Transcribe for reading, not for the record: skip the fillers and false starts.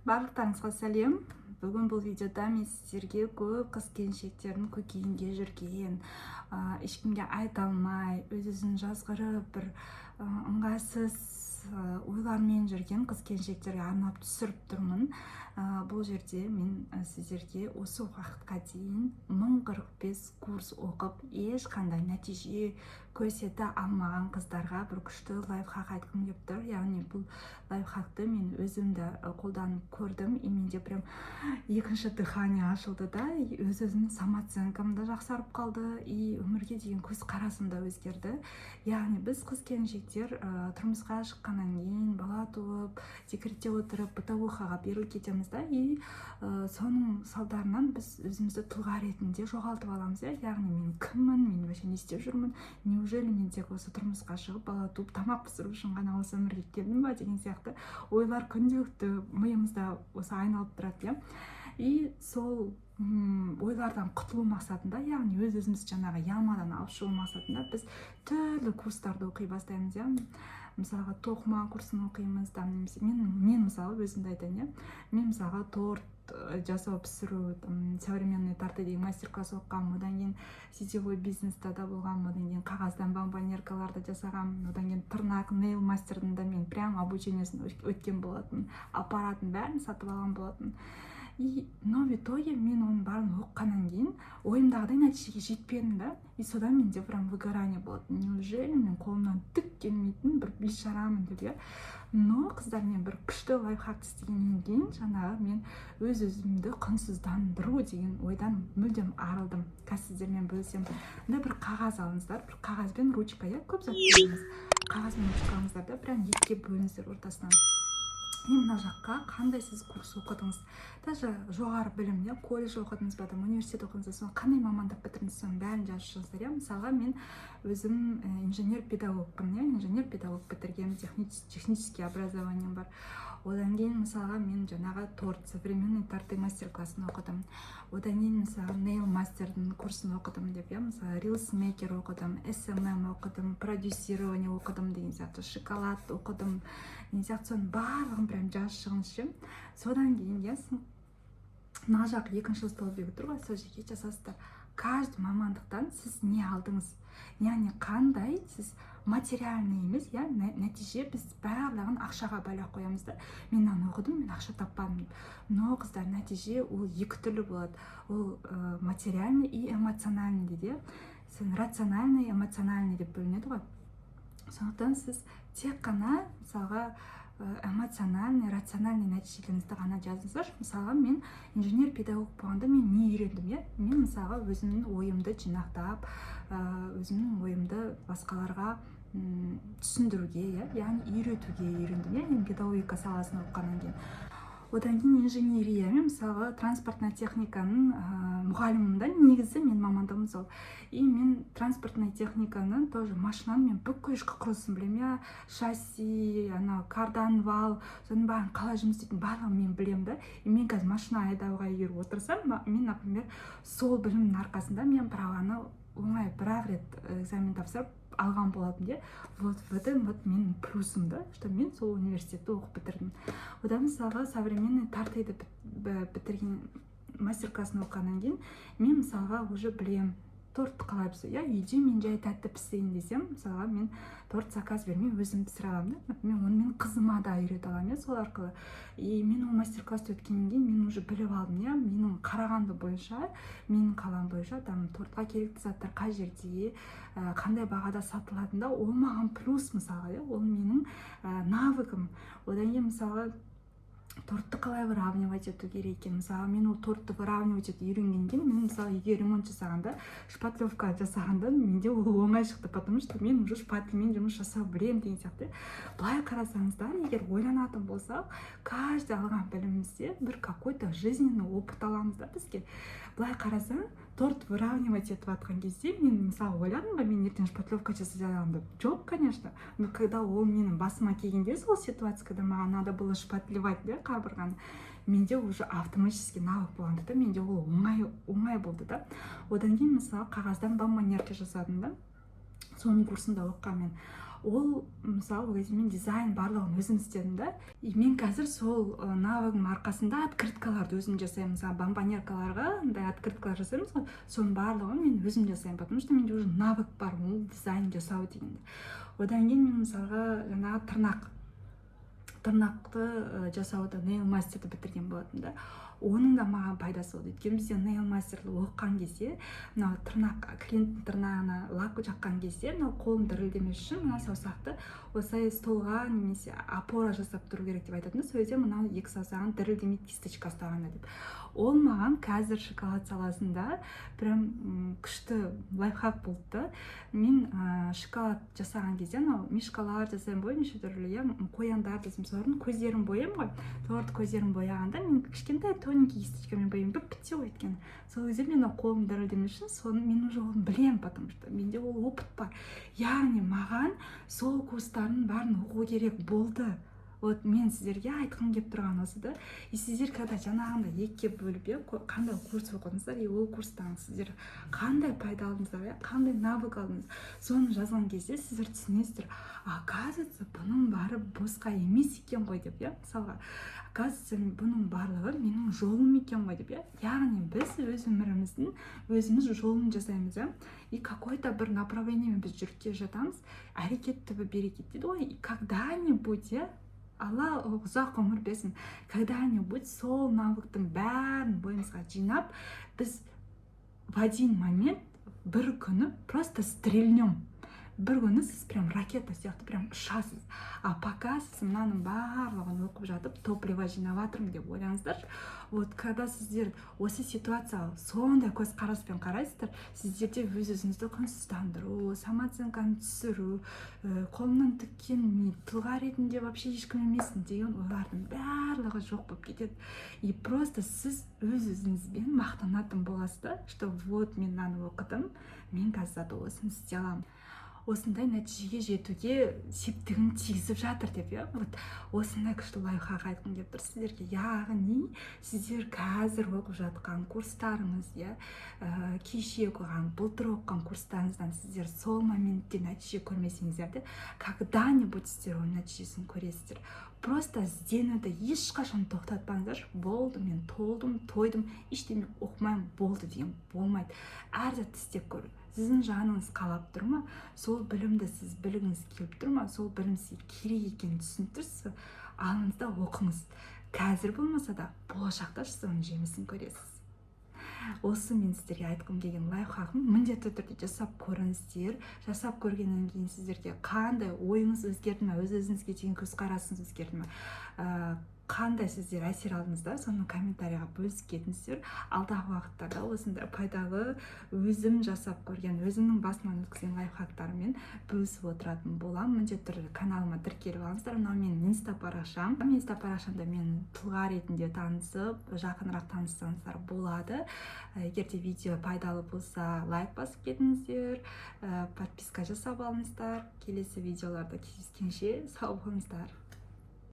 Барлықтарыңызға сәлем. Бүгін бұл видеода мен сіздерге көп қыз-келіншектердің көкейінде жүрген, ешкімге айта алмай, өз-өзін жазғырып, бір ыңғайсыз ойлармен жүрген қыз-келіншектерге арнап түсіріп тұрмын. Бұл жерде мен сіздерге осы уақытқа дейін 1045 курс оқып, ешқандай нәтиже көрсете алмаған қыздарға бір күшті лайфхак айтқым келіп тұр. Яғни бұл лайфхакты мен өзімді қолданып көрдім, и менде прям екінші дыхание ашылды да, өз-өзімнің самооценкам да жақсарып қалды, и өмірге деген көзқарасым да өзгерді. Яғни біз қыз-келіншектер тұрмысқа шыққаннан кейін, бала туып, декретте отырып, бытовухаға беріліп кетеміз да, и соның салдарынан біз өзімізді тұлға ретінде жоғалтып аламыз. Яғни мен кіммін, мен вообще не істеп жүрмін, неужели мен тек осы тұрмысқа шығып, бала туып, тамақ пісіру үшін ғана осы өмірге келдім ба деген сияқты ойлар күнделікті миымызда осы айналып тұрады. И сол ойлардан құтылу мақсатында, яғни өз-өзімізді жаңағы ямадан алып шығу мақсатында біз түрлі курстарды оқи бастаймыз. Мысалға тоқыма курсын оқимыз, мен мысалы өзімді айтайын, мен мысалға торт жасау, пісіру, современный торты деген мастер-класс оқығам, одан кейін сетевой бизнеста да болғам, одан кейін қағаздан бомбонеркаларды жасағам, одан кейін тырнақ нейл мастердің да мен прям обучениесін өткен болатын, аппаратын бәрін сатып алған болатын. Но в итоге мен оның барын оққаннан кейін ойымдағыдай нәтижеге жетпедім да, и содан менде прям выгорание болады. Неужели мен қолымнан түк келмейтін бір бейшарамын деп. Но қыздармен бір күшті лайфхак істегеннен кейін жаңағы мен өз-өзімді құнсыздандыру деген ойдан мүлдем арылдым. Қазір сіздермен бөлісем. Бір қағаз алыңыздар, бір қағаз бен ручка, көп зат беріңіз. Қағаз бен ручкаңыздар да прям екіге бөліңіздер ортасынан. Мына жаққа қандай сіз курс оқыдыңыз, даже жоғары білім, колледж оқыдыңыз ба, университет оқыдыңыз, соны қандай мамандық бітірдіңіз, соның бәрін жазып шығыңыздар. Мысалға мен өзім инженер-педагогпын, инженер-педагог бітірген, технический образованием бар. Одан кейін мысалға мен жаңағы торт, современный торты мастер-классын оқыдым. Одан кейін мысалға нейл мастердің курсын оқыдым деп, мысалы рилс мейкер оқыдым, SMM оқыдым, продюсирование оқыдым деген сияқты, шоколад оқыдым деген сияқты, соның барлығын прям жазып шығыңызшы. Содан кейін мына жақ екінші столбегі тұр ғой, сол жерге жазасыздар. Каждый мамандықтан сіз не алдыңыз, яғни қандай сіз материальный емес, нәтиже біз барлығын ақшаға байлап қоямыз да. Мен мынаны оқыдым, мен ақша таппадым. Но қыздар, нәтиже ол екі түрлі болады. Ол материальный и эмоциональный дейді. Рациональный, эмоциональный деп бөлінеді ғой. Сондықтан сіз тек қана мысалға эмоциональный, рациональный нәтижелеріңізді ғана жазыңыздар. Мысалға мен инженер-педагог болғанда мен не үйрендім? Мен мысалға өзімнің ойымды жинақтап, өзімнің ойымды басқаларға түсіндіруге, яғни үйретуге үйрендім. Мен педагогика саласын оқығаннан кейін. Одан кейін инженерия, мысалға транспортная техниканың мұғалімім да, негізі мен мамандығым сол. И мен транспортная техниканы тоже машинаны мен бүкіл ішкі құрылысын білем, шасси, кардан, вал, соның бәрін қалай жұмыс істейтін барлығын мен білем да. И мен қазір машина айдауға егер отырсам, мен, например, сол білімнің арқасында мен праваны оңай бір-ақ рет экзамен тапсырып алған болатын де. Вот менің плюсым да, что мен сол университетті оқып бітірдім. Одан мысалға современный тортыйды бітірген мастер-классын оқығаннан кейін мен мысалға уже білем торт қалай пісіру. Үйде мен жай тәтті пісірейін десем, мысалға мен торт заказ бермей өзім пісіре аламын да. Мен оны мен қызыма да үйрете аламын сол арқылы. И мен ол мастер-классты өткеннен кейін мен уже біліп алдым, менің Қарағанды бойынша, менің қалам бойынша тортқа керекті заттар қай жерде, қандай бағада сатылатында, ол маған плюс мысалға, ол менің навыгым. Одан кейін мысалға тортты қалай выравнивать ету керек екен. Мысалы мен ол тортты выравнивать ету үйренгеннен кейін мен мысалы егер ремонт жасағанда, шпатлевка жасағанда менде ол оңай шықты, потому что мен уже шпатльмен жұмыс жасау білем деген сияқты. Былай қарасаңыздар, егер ойланатын болсақ, каждый алған білімімізде бір какой-то жизненный опыт аламыз да бізге. Былай қарасаң, торт выравнивать етіп жатқан кезде мен мысалы ойладым ба, мен ертең шпатлевка жасай аламын деп? Жоқ, конечно. Но когда ол менің басыма келгенде, сол ситуация, когда маған надо было шпатлевать қабырғаны, менде уже автоматически навык болғанда да, менде ол оңай болды да. Одан кейін мысалы қағаздан бомбонерка жасадым да. Соның курсында оқыған мен. ол мысалы өзімен дизайн барлығын өзім істедім да. И мен қазір сол навыгым арқасында открыткаларды өзім жасаймын. Мысалы бомбонеркаларға андай открыткалар жасаймыз ғой, соның барлығын мен өзім жасаймын, потому что менде уже навык бар ол дизайн жасау дегенде. Одан кейін мен мысалға жаңағы тырнақты жасауды нейл мастерді бітірген болатын да. Оның да маған пайдасы болды. Өйткені бізде нейл мастерлі оқыған кезде, мынау клиенттің тырнағына лак жаққан кезде, мынау қолым дірілдемес үшін мына саусақты осылай столға немесе опора жасап тұру керек деп айтатын. Сол кезде мынау екі саусағын дірілдемейді кисточка ұстағанда деп. Ол маған қазір шоколад саласында прям күшті лайфхак болды. Мен шоколад жасаған кезде, мишкалар жасаймын ғой, неше түрлі, қояндар жасаймын, солардың көздерін боямын ғой. Солардың көздерін бояғанда мен кішкентай тоненький кисточкамен боямын, бітсе ғой өйткені. Сол кезде мен қолым дірілдемес үшін соны мен уже оны білемін, потому что менде ол опыт бар. Яғни маған сол курстардың барын оқу керек болды. Вот мен сіздерге айтқым келіп тұрған осы да. И сіздер когда жаңағында екіге бөліп, қандай курс оқыдыңыздар, и ол курстан сіздер қандай пайда алдыңыздар, қандай навык алдыңыз, соны жазған кезде сіздер түсінесіздер, оказывается, бұның бары босқа емес екен ғой деп, мысалға, оказывается, бұның барлығы менің жолым екен ғой деп, яғни біз өз өміріміздің өзіміз жолын жасаймыз, и какой-то бір направлениемен біз жүріп келе жатамыз, әрекет түбі берекет дейді ғой, и когда-нибудь, Алла ұзақ ғұмыр берсін, когда-нибудь сол навыктың бәрін бойымызға жинап, біз в один момент бір күні просто стрельнем. Бір күні сіз прям ракета сияқты прям ұшасыз. А пока сіз мынаның барлығын оқып жатып, топливо жинап жатырмын деп ойлаңыздаршы. Вот когда сіздер осы ситуацияға сондай көзқараспен қарайсыздар, сіздерде өз-өзіңізді құнсыздандыру, самооценканы түсіру, қолымнан тіккен тұлға ретінде вообще ешкім емессің деген ойлардың барлығы жоқ болып кетеді. И просто сіз өз-өзіңізбен мақтанатын боласыз да, что вот мен мынаны оқыдым, мен қазір осыны істей аламын. Осындай нәтижеге жетуге септігін тигізіп жатыр деп, вот осындай күшті лайфхак айтқым келіп тұр сіздерге. Яғни сіздер қазір оқып жатқан курстарыңыз, кеше оқыған, былтыр оқыған курстарыңыздан сіздер сол моментте нәтиже көрмесеңіздер де, когда-нибудь сіздер оның нәтижесін көресіздер. Просто ізденуді ешқашан тоқтатпаңыздар. Болды, мен толдым, тойдым, ештеңе оқымаймын, болды деген болмайды. Әр затты істеп көру. Сіздің жаныңыз қалап тұр ма, сол білімді сіз білгіңіз келіп тұр ма, сол білім сізге керек екенін түсініп тұрсыз, алыңыз да оқыңыз. Қазір болмаса да болашақта соның жемісін көресіз. Осы мен сіздерге айтқым келген лайфхагым, міндетті түрде жасап көріңіздер. Жасап көргеннен кейін сіздерге қандай ойыңыз өзгерді ме, өз-өзіңізге деген көзқарасыңыз өзгерді ме, қандай сіздер әсер алдыңыздар, соны комментарийға бөлісіп кетіңіздер. Алдағы уақыттарда осындай пайдалы өзім жасап көрген, өзімнің басымнан өткізген лайфхактармен бөлісіп отыратын боламын. Міндетті түрде каналыма тіркеліп алыңыздар. Мынау менің инста парақшам. Инста парақшамда мен тұлға ретінде танысып, жақынырақ таныссаңыздар болады. Егер де видео пайдалы болса, лайк басып кетіңіздер, подписка жасап алыңыздар. Келесі видеоларда кездескенше сау болыңыздар.